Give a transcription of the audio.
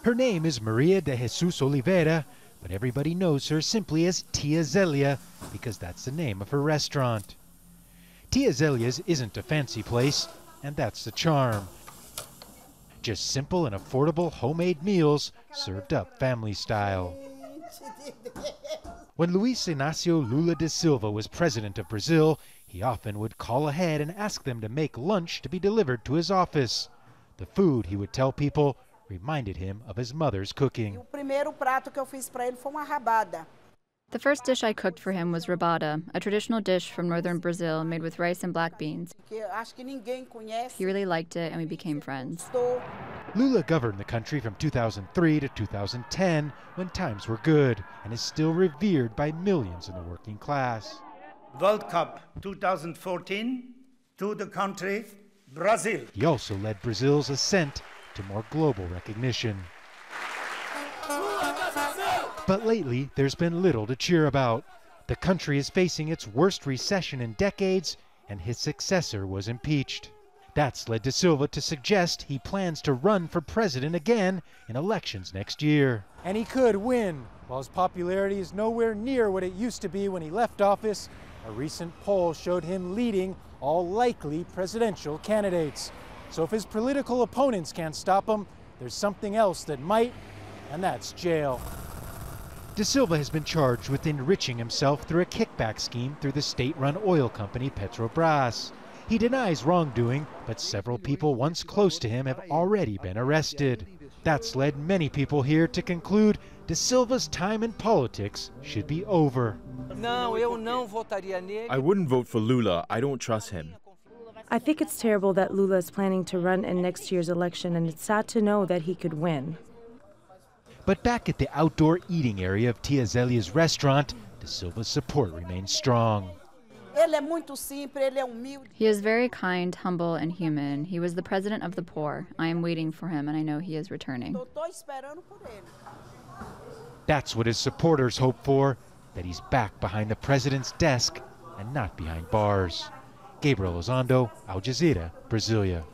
Her name is Maria de Jesus Oliveira, but everybody knows her simply as Tia Zelia because that's the name of her restaurant. Tia Zelia's isn't a fancy place, and that's the charm. Just simple and affordable homemade meals served up family style. When Luis Inácio Lula da Silva was president of Brazil, he often would call ahead and ask them to make lunch to be delivered to his office. The food, he would tell people, reminded him of his mother's cooking. The first dish I cooked for him was rabada, a traditional dish from northern Brazil made with rice and black beans. He really liked it and we became friends. Lula governed the country from 2003 to 2010 when times were good and is still revered by millions in the working class. World Cup 2014 to the country, Brazil. He also led Brazil's ascent to more global recognition. But lately, there's been little to cheer about. The country is facing its worst recession in decades, and his successor was impeached. That's led Da Silva to suggest he plans to run for president again in elections next year. And he could win. While his popularity is nowhere near what it used to be when he left office, a recent poll showed him leading all likely presidential candidates. So if his political opponents can't stop him, there's something else that might, and that's jail. Da Silva has been charged with enriching himself through a kickback scheme through the state-run oil company Petrobras. He denies wrongdoing, but several people once close to him have already been arrested. That's led many people here to conclude Da Silva's time in politics should be over. I wouldn't vote for Lula. I don't trust him. I think it's terrible that Lula is planning to run in next year's election, and it's sad to know that he could win. But back at the outdoor eating area of Tia Zelia's restaurant, Da Silva's support remains strong. He is very kind, humble, and human. He was the president of the poor. I am waiting for him, and I know he is returning. That's what his supporters hope for, that he's back behind the president's desk and not behind bars. Gabriel Elizondo, Al Jazeera, Brasilia.